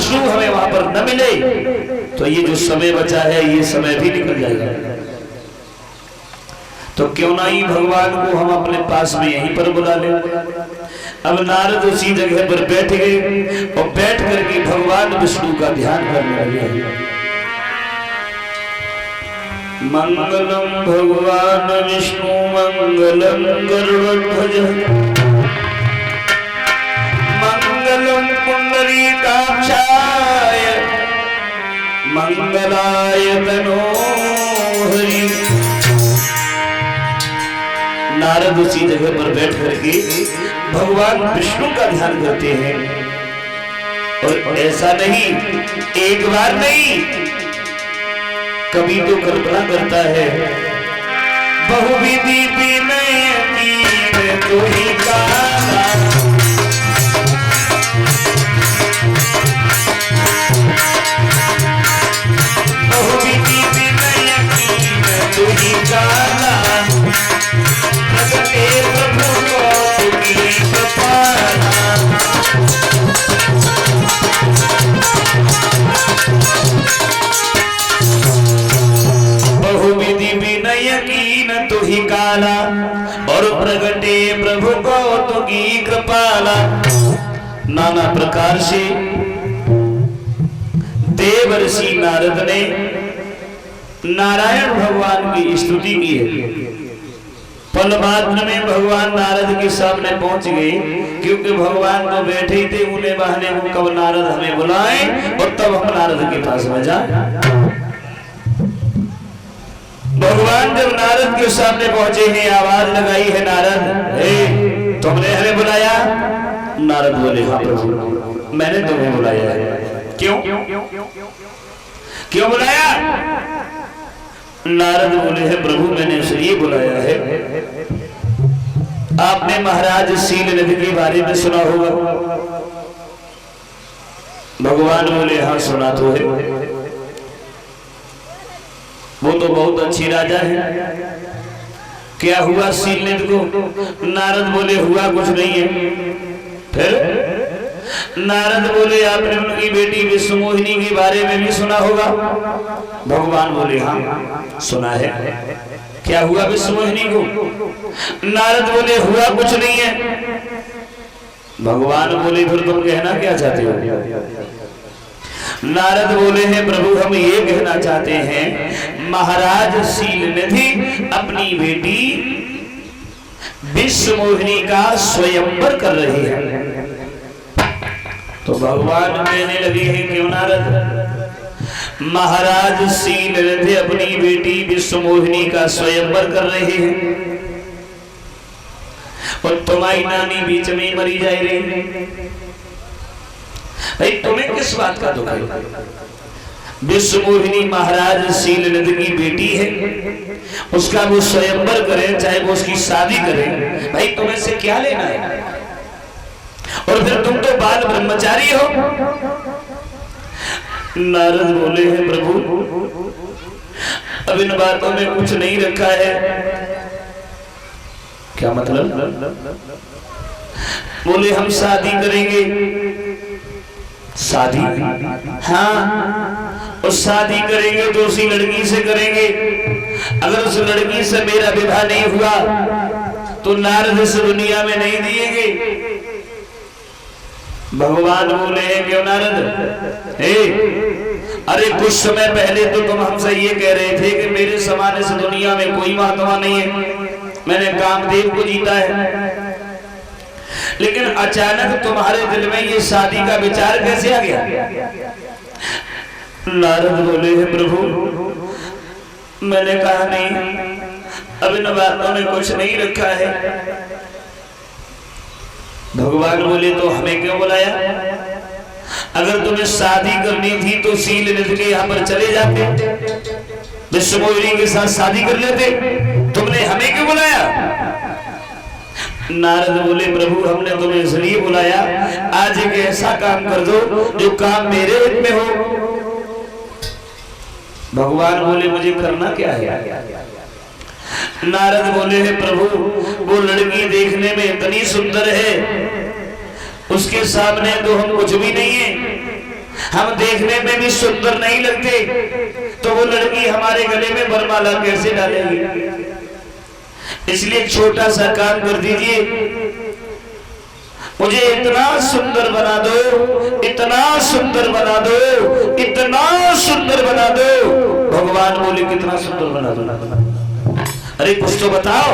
विष्णु हमें वहां पर न मिले तो ये जो समय बचा है ये समय भी निकल जाएगा। तो क्यों ना ही भगवान को हम अपने पास में यहीं पर बुला ले। अब नारद उसी जगह पर बैठ गए और बैठ करके भगवान विष्णु का ध्यान करने लगे। मंगलम भगवान विष्णु मंगलम गरुड़ध्वज मंगलम पुंडरीकाक्षाय मंगलाय तनोहरि। नारद उसी जगह पर बैठ करके भगवान विष्णु का ध्यान करते हैं। और ऐसा नहीं, एक बार नहीं, कभी तो कल्पना करता है बहुविधि विनय कीन तू ही काला। बहुविधि विनय कीन तू ही काला प्रगटे प्रभु को की कृपाना। बहुविधि विनय कीन तू ही काला और प्रगटे प्रभु को तू की कृपाला। नाना प्रकार से देवर्षि नारद ने नारायण भगवान की स्तुति की है। पल मात्र में भगवान नारद के सामने पहुंच गए, क्योंकि भगवान तो बैठे ही थे, उन्हें बहाने को कब नारद हमें बुलाए और तब हम नारद के पास में जाए। भगवान जब नारद के सामने पहुंचे हैं, आवाज लगाई है नारद, हे तुमने हमें बुलाया? नारद बोले हाँ प्रभु मैंने तुम्हें बुलाया है। क्यों क्यों बुलाया? नारद बोले हैं प्रभु मैंने इसलिए बुलाया है, आपने महाराज सील नदी के बारे में सुना होगा। भगवान बोले हाँ सुना तो है, वो तो बहुत अच्छी राजा है। क्या हुआ सील नदी को? नारद बोले हुआ कुछ नहीं है। फिर नारद बोले आपने उनकी बेटी विश्वमोहिनी के बारे में भी सुना होगा। भगवान बोले हाँ सुना है। क्या हुआ विश्वमोहिनी को? नारद बोले हुआ कुछ नहीं है। भगवान बोले फिर तुम कहना क्या चाहते हो? नारद बोले हैं प्रभु हम ये कहना चाहते हैं महाराज सील निधि अपनी बेटी विश्वमोहिनी का स्वयंवर कर रही है। तो भगवान कहने लगे हैं क्यों नारद? महाराज सील निधि अपनी बेटी विश्वमोहिनी का स्वयंवर कर रहे हैं और तुम्हारी नानी बीच में मरी जा रही है। भाई तुम्हें किस बात का दुख है? विश्वमोहिनी महाराज सील निधि की बेटी है, उसका वो स्वयंवर करें चाहे वो उसकी शादी करें, भाई तुम्हें से क्या लेना है? और फिर तुम तो बाल ब्रह्मचारी हो। नारद बोले हैं प्रभु अब इन बातों में कुछ नहीं रखा है। क्या मतलब? बोले हम शादी करेंगे। शादी? हाँ, और शादी करेंगे तो उसी लड़की से करेंगे। अगर उस लड़की से मेरा विवाह नहीं हुआ तो नारद इस दुनिया में नहीं दिएंगे। भगवान बोले हैं क्यों नारद? अरे कुछ समय पहले तो तुम हमसे ये कह रहे थे कि मेरे समान इस दुनिया में कोई महात्मा नहीं है, मैंने कामदेव को जीता है। लेकिन अचानक तुम्हारे दिल में ये शादी का विचार कैसे आ गया? नारद बोले हैं प्रभु मैंने कहा नहीं, अब इन बातों में कुछ नहीं रखा है। भगवान बोले तो हमें क्यों बुलाया? अगर तुम्हें शादी करनी थी तो सील निधि के यहाँ पर चले जाते, विश्वमोहिनी के साथ शादी कर लेते, तुमने हमें क्यों बुलाया? नारद बोले प्रभु हमने तुम्हें इसलिए बुलाया, आज एक ऐसा काम कर दो जो काम मेरे हित में हो। भगवान बोले मुझे करना क्या है? नारद बोले है प्रभु वो लड़की देखने में इतनी सुंदर है, उसके सामने तो हम कुछ भी नहीं है। हम देखने में भी सुंदर नहीं लगते, तो वो लड़की हमारे गले में वरमाला कैसे डालेगी? इसलिए एक छोटा सा काम कर दीजिए, मुझे इतना सुंदर बना दो, इतना सुंदर बना दो, इतना सुंदर बना दो। भगवान बोले कितना सुंदर बना दो? अरे कुछ तो बताओ।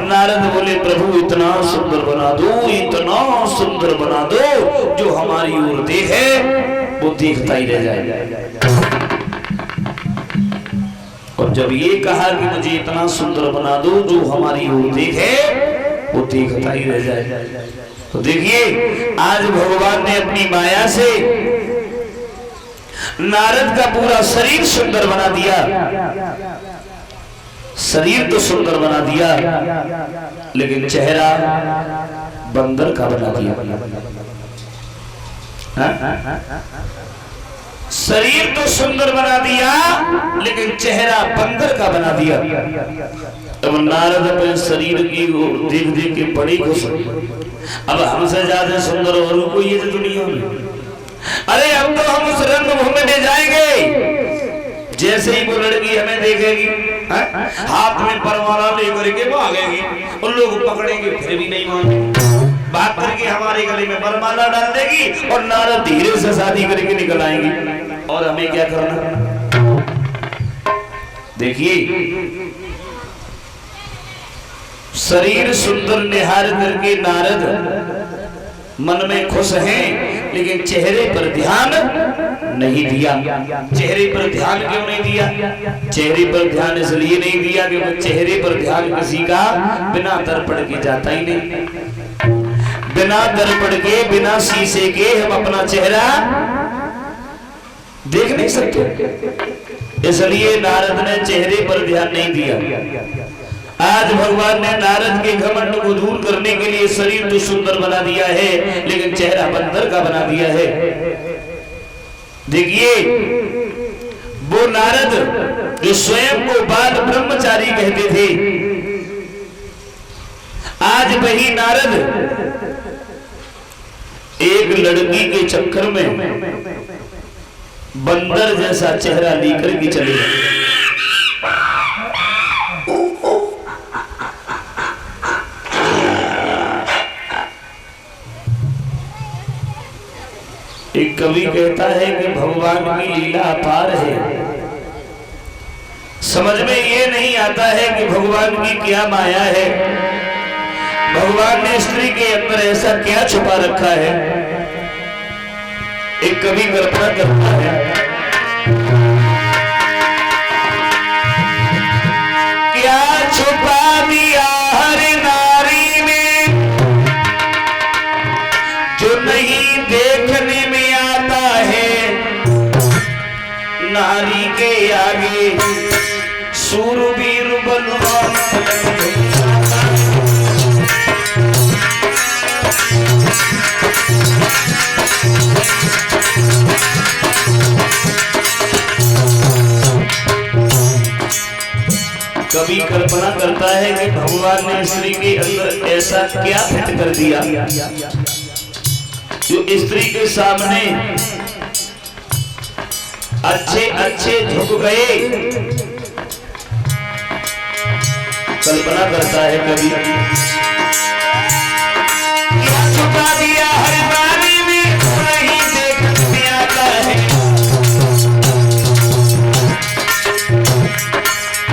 नारद बोले प्रभु इतना सुंदर बना दो, इतना सुंदर बना दो, जो हमारी ओर देखे वो देखता ही रह जाए। और जब ये कहा कि मुझे इतना सुंदर बना दो जो हमारी ओर देखे वो देखता ही रह जाए, तो देखिए आज भगवान ने अपनी माया से नारद का पूरा शरीर सुंदर बना दिया। शरीर तो सुंदर बना दिया, लेकिन चेहरा बंदर का बना दिया। शरीर तो सुंदर बना दिया, लेकिन चेहरा बंदर का बना दिया। अब नारद अपने शरीर की देख देख के बड़ी खुश। अब हमसे ज्यादा सुंदर और कोई ये दुनिया में। अरे अब तो हम उस रंगभूमि में जाएंगे, जैसे ही वो लड़की हमें देखेगी हाथ में परवाना लेकर के भागेगी, और लोग पकड़ेंगे फिर भी नहीं मानेंगे, बात करके हमारे गले में वरमाला डाल देगी, और नारद धीरे से शादी करके निकल आएंगे। और हमें क्या करना? देखिए शरीर सुंदर निहार करके नारद मन में खुश हैं, लेकिन चेहरे पर ध्यान नहीं दिया। चेहरे पर ध्यान क्यों नहीं दिया? चेहरे पर ध्यान इसलिए नहीं दिया कि वो चेहरे पर ध्यान किसी का बिना दर्पण के जाता ही नहीं। बिना दर्पण के, बिना शीशे के हम अपना चेहरा देख नहीं सकते, इसलिए नारद ने चेहरे पर ध्यान नहीं दिया। आज भगवान ने नारद के घमंड को दूर करने के लिए शरीर तो सुंदर बना दिया है, लेकिन चेहरा बंदर का बना दिया है। देखिए वो नारद जो स्वयं को बाल ब्रह्मचारी कहते थे, आज वही नारद एक लड़की के चक्कर में बंदर जैसा चेहरा लेकर के चले गए। एक कवि कहता है कि भगवान की लीला अपार है। समझ में ये नहीं आता है कि भगवान की क्या माया है, भगवान ने स्त्री के अंदर ऐसा क्या छुपा रखा है। एक कवि कल्पना करता है, क्या छुपा दिया हर नारी में, जो नहीं देखने में आता है। नारी के आगे सूरवीर बलवान कभी कल्पना करता है कि भगवान ने स्त्री के अंदर ऐसा क्या फिट कर दिया जो स्त्री के सामने अच्छे अच्छे झुक गए। कल्पना करता है कभी, क्या छुपा दिया हर नारी में, नहीं देखने में आता है।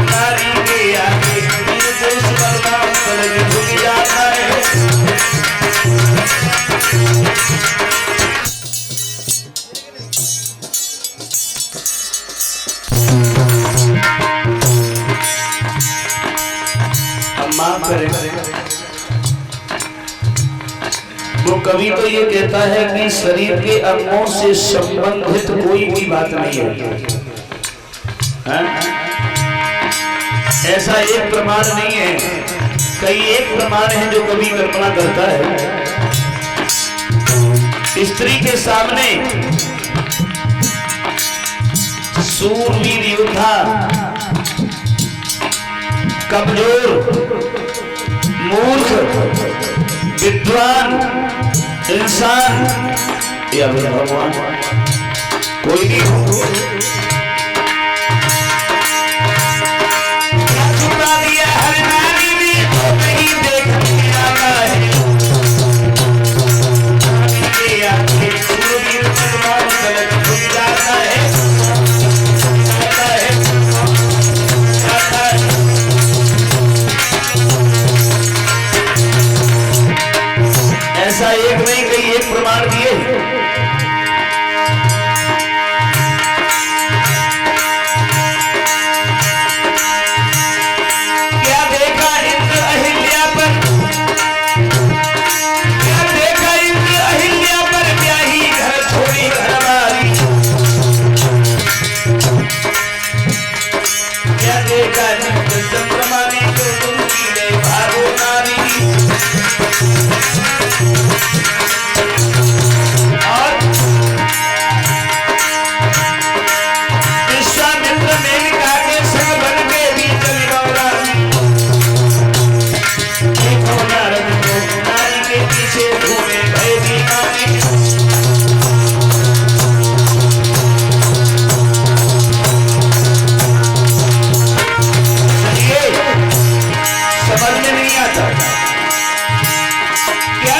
नारी के आगे निर्दोष बलवान पलक झुक जाता है। माफ करें, वो कवि तो ये कहता है कि शरीर के अंगों से संबंधित कोई भी बात नहीं है। ऐसा एक प्रमाण नहीं है, कई एक प्रमाण है जो कवि कल्पना करता है। स्त्री के सामने सूरवीर योद्धा, कमजोर, मूर्ख, विद्वान इंसान या भगवान कोई नहीं छुपा दिया हर नारी में तो नहीं देख आता है सूरवीर सलमान गलत खुल जाता है ऐसा एक नहीं कई एक प्रमाण दिए क्या देखा इंद्र अहिल्या पर क्या देखा इंद्र अहिल्या पर ब्याही घर छोड़ी घरवाली क्या देखा इंद्र चंद्रमा ने जो उनकी ले भागो नारी समझ में नहीं आता क्या